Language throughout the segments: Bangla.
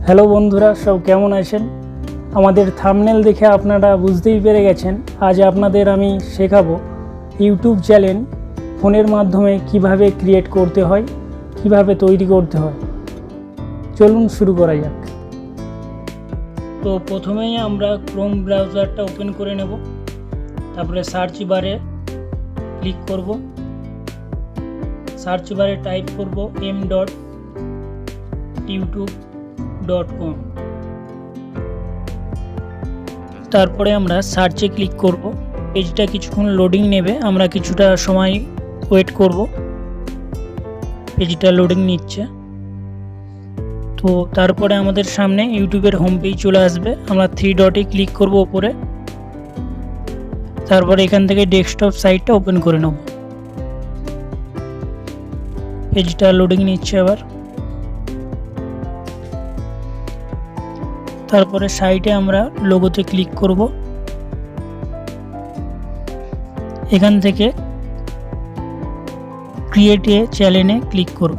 হ্যালো বন্ধুরা, সব কেমন আছেন? আমাদের থাম্বনেল দেখে আপনারা বুঝতেই পেরে গেছেন আজ আপনাদের আমি শেখাবো ইউটিউব চ্যানেল ফোনের মাধ্যমে কিভাবে ক্রিয়েট করতে হয়, কিভাবে তৈরি করতে হয়। চলুন শুরু করা যাক। তো প্রথমেই আমরা ক্রোম ব্রাউজারটা ওপেন করে নেব, তারপরে সার্চ বারে ক্লিক করব, সার্চ বারে টাইপ করব m.youtube.com। তারপরে আমরা সার্চে ক্লিক করব। পেজটা কিছুক্ষণ লোডিং নেবে, আমরা কিছুটা সময় ওয়েট করব। পেজটা লোডিং নিচ্ছে। তো তারপরে আমাদের সামনে ইউটিউবের হোম পেজ চলে আসবে। আমরা 3 ডটে ক্লিক করব উপরে, তারপরে এখান থেকে ডেস্কটপ সাইটটা ওপেন করে নেব। পেজটা লোডিং নিচ্ছে আবার। তারপরে সাইটে আমরা লোগোতে ক্লিক করব। এখান থেকে ক্রিয়েট এ চ্যানেলে ক্লিক করব।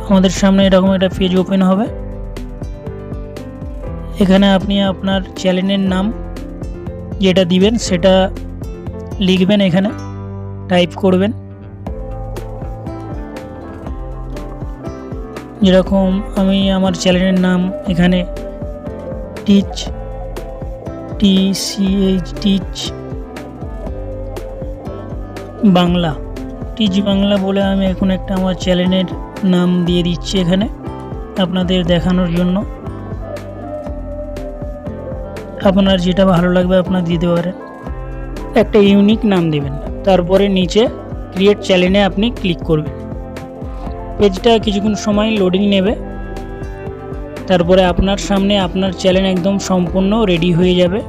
আমাদের সামনে এরকম একটা পেজ ওপেন হবে। এখানে আপনি আপনার চ্যানেলের নাম যেটা দিবেন সেটা লিখবেন, এখানে টাইপ করবেন। যেরকম আমি আমার চ্যানেলের নাম এখানে টিচ বাংলা বলে আমি এখন একটা আমার চ্যানেলের নাম দিয়ে দিচ্ছি এখানে আপনাদের দেখানোর জন্য। আপনার যেটা ভালো লাগবে আপনার দিতে পারেন, একটা ইউনিক নাম দেবেন। তারপরে নিচে ক্রিয়েট চ্যানেলে আপনি ক্লিক করবেন। পেজটা কিছুক্ষণ সময় লোডিং নেবে, তারপরে আপনার সামনে আপনার চ্যানেল একদম সম্পূর্ণ রেডি হয়ে যাবে।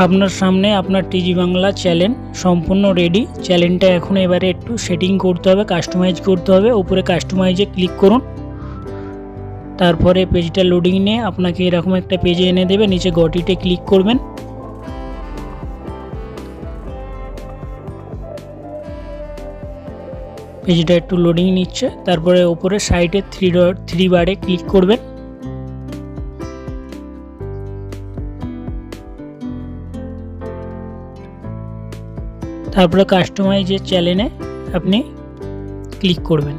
আপনার সামনে আপনার টিজি বাংলা চ্যানেল সম্পূর্ণ রেডি। চ্যানেলটা এখন এবারে একটু সেটিং করতে হবে, কাস্টমাইজ করতে হবে। উপরে কাস্টমাইজে ক্লিক করুন। তারপরে পেজটা লোডিং নিয়ে আপনাকে এরকম একটা পেজে এনে দেবে। নিচে গটিতে ক্লিক করবেন। পেজটা একটু লোডিং নিচ্ছে। তারপরে উপরে সাইডে 3 বারে ক্লিক করবেন। তারপরে কাস্টমাইজের চ্যানেলে আপনি ক্লিক করবেন।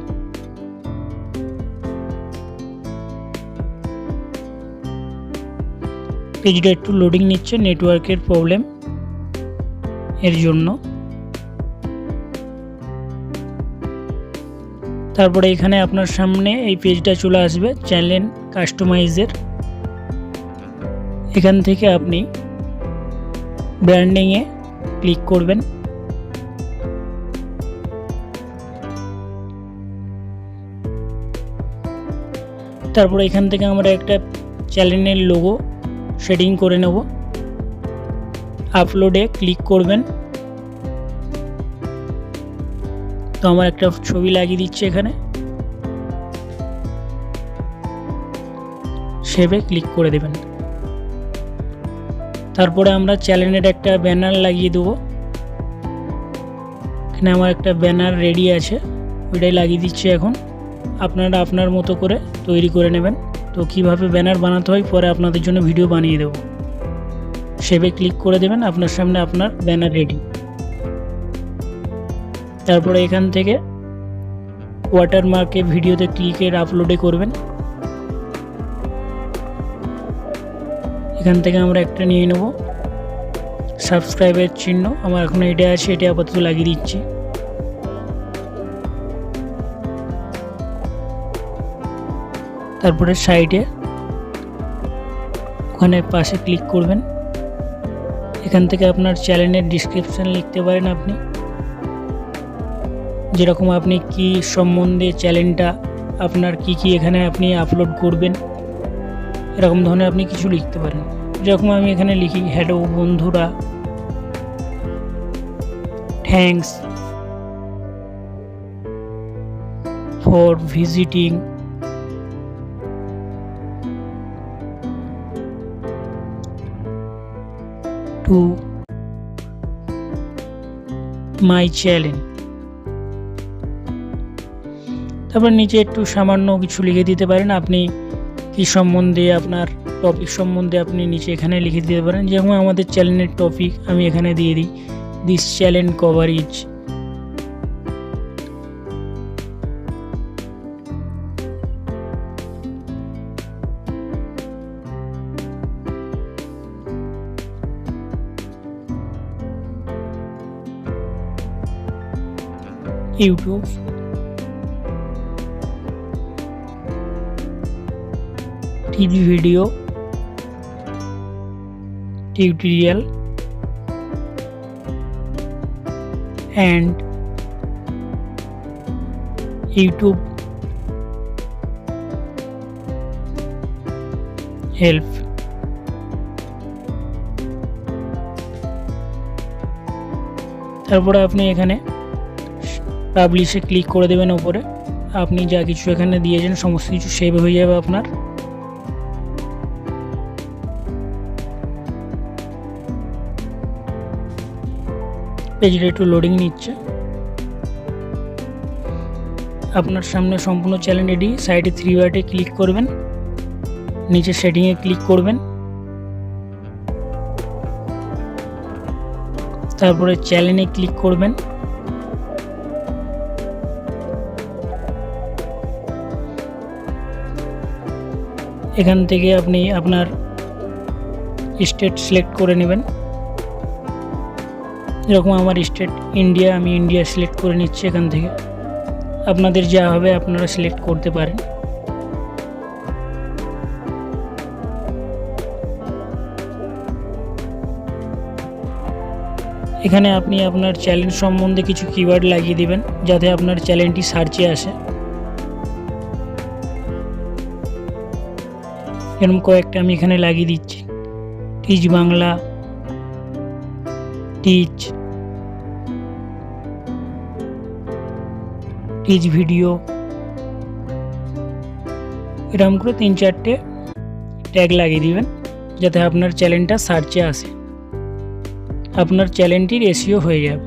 পেজটা একটু লোডিং নিচ্ছে, নেটওয়ার্কের প্রবলেম এর জন্য। তারপরে এখানে আপনার সামনে এই পেজটা চলে আসবে চ্যানেল কাস্টমাইজের। এখান থেকে আপনি ব্র্যান্ডিংয়ে ক্লিক করবেন। তারপরে এখান থেকে আমরা একটা চ্যানেলের লোগো সেটিং করে নেব। আপলোডে ক্লিক করবেন। তো আমার একটা ছবি লাগিয়ে দিচ্ছে এখানে, সেভে ক্লিক করে দেবেন। তারপরে আমরা চ্যানেলের একটা ব্যানার লাগিয়ে দেবো। এখানে আমার একটা ব্যানার রেডি আছে, ওইটাই লাগিয়ে দিচ্ছি এখন। আপনারা আপনার মতো করে তৈরি করে নেবেন। তো কিভাবে ব্যানার বানাতে হয় পরে আপনাদের জন্য ভিডিও বানিয়ে দেব। সেভে ক্লিক করে দেবেন, আপনার সামনে আপনার ব্যানার রেডি। তারপরে এখান থেকে ওয়াটারমার্কে ভিডিওতে ক্লিকের আপলোডে করবেন। এখান থেকে আমরা একটা নিয়ে নেব, সাবস্ক্রাইবের চিহ্ন। আমার এখন এটা আছে, এটা আপাতত লাগিয়ে দিচ্ছি। তারপরে সাইডে ওখানে পাশে ক্লিক করবেন। এখান থেকে আপনার চ্যানেলের ডিসক্রিপশান লিখতে পারেন আপনি, যেরকম আপনি কি সম্বন্ধে চ্যানেলটা আপনার কি এখানে আপনি আপলোড করবেন, এরকম ধরনের আপনি কিছু লিখতে পারেন। যেরকম আমি এখানে লিখি, হ্যালো বন্ধুরা, thanks for visiting to my channel. তারপর নিচে একটু সামান্য কিছু লিখে দিতে পারেন, আপনি কি সম্বন্ধে, আপনার টপিক সম্বন্ধে আপনি নিচে এখানে লিখে দিতে পারেন। যেমন আমাদের চ্যানেলের টপিক আমি এখানে দিয়ে দিই, this channel coverage YouTube TV video tutorial and YouTube help। তারপরে আপনি এখানে পাবলিশে ক্লিক করে দেবেন। ওপরে আপনি যা কিছু এখানে দিয়েছেন সমস্ত কিছু সেভ হয়ে যাবে আপনার। পেজটা একটু লোডিং নিচ্ছে। আপনার সামনে সম্পূর্ণ চ্যানেল রেডি। সাইডে 3 ডটে ক্লিক করবেন, নিচে সেটিংয়ে ক্লিক করবেন, তারপরে চ্যানেলে ক্লিক করবেন। এখান থেকে আপনি আপনার স্টেট সিলেক্ট করে নেবেন। এরকম আমার স্টেট ইন্ডিয়া, আমি ইন্ডিয়া সিলেক্ট করে নিচ্ছি। এখান থেকে আপনাদের যা হবে আপনারা সিলেক্ট করতে পারেন। এখানে আপনি আপনার চ্যানেল সম্বন্ধে কিছু কিওয়ার্ড লাগিয়ে দিবেন যাতে আপনার চ্যানেলটি সার্চে আসে। এরকম কয়েকটা আমি এখানে লাগিয়ে দিচ্ছি, টিচ বাংলা, টিচ ভিডিও, এরকম করে 3-4টে ট্যাগ লাগিয়ে দিবেন যাতে আপনার চ্যানেলটা সার্চে আসে, আপনার চ্যানেলটির এসইও হয়ে যাবে।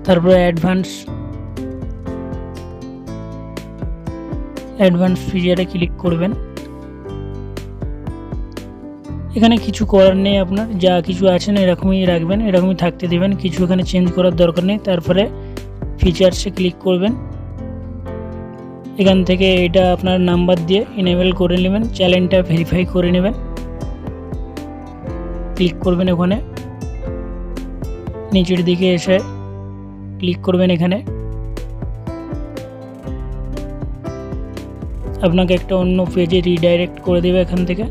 তারপরে অ্যাডভান্স ফিচারে ক্লিক করবেন। এখানে কিছু করার নেই, আপনার যা কিছু আছে না এরকমই রাখবেন, এরকমই থাকতে দেবেন, কিছু এখানে চেঞ্জ করার দরকার নেই। তারপরে ফিচার্সে ক্লিক করবেন। এখান থেকে এটা আপনার নাম্বার দিয়ে ইনেবল করে নেবেন, চ্যানেলটা ভেরিফাই করে নেবেন। ক্লিক করবেন ওখানে, নিচের দিকে এসে ক্লিক করবেন। এখানে আপনাকে একটা অন্য পেজে রিডাইরেক্ট করে দেবে। এখান থেকে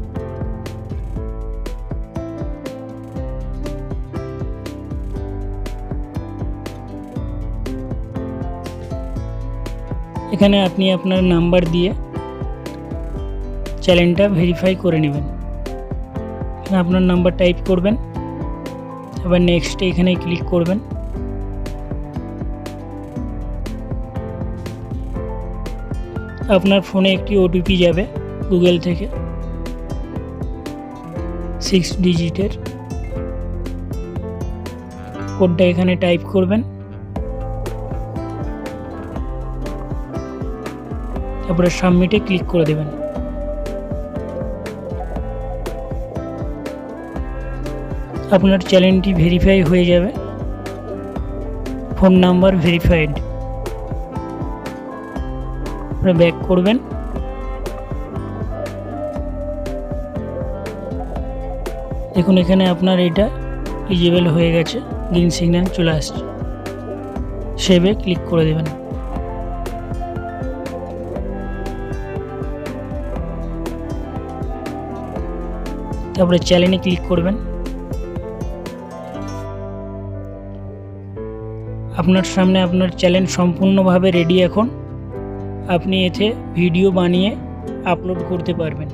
এখানে আপনি আপনার নাম্বার দিয়ে চ্যানেলটা ভেরিফাই করে নেবেন। আপনার নাম্বার টাইপ করবেন, আবার নেক্সটে এখানে ক্লিক করবেন। আপনার ফোনে একটি ওটিপি যাবে গুগল থেকে, 6 ডিজিটের কোডটা এখানে টাইপ করবেন। তারপরে সাবমিটে ক্লিক করে দেবেন। আপনার চ্যানেলটি ভেরিফাই হয়ে যাবে। Phone number verified. ব্যাক করবেন। দেখুন এখানে আপনার এটা ইলিজিবল হয়ে গেছে, গ্রিন সিগন্যাল চলে আসছে। সেভে ক্লিক করে দেবেন। তারপরে চ্যানেলে ক্লিক করবেন। আপনার সামনে আপনার চ্যানেল সম্পূর্ণভাবে রেডি। এখন আপনি এতে ভিডিও বানিয়ে আপলোড করতে পারবেন।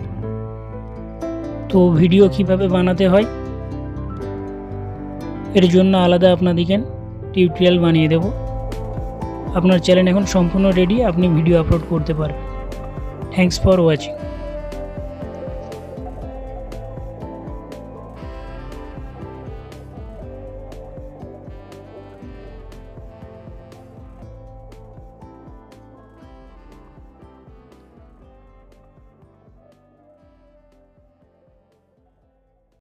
তো ভিডিও কিভাবে বানাতে হয় এর জন্য আলাদা আপনাদেরকে টিউটোরিয়াল বানিয়ে দেব। আপনার চ্যানেল এখন সম্পূর্ণ রেডি, আপনি ভিডিও আপলোড করতে পারবেন। Thanks for watching.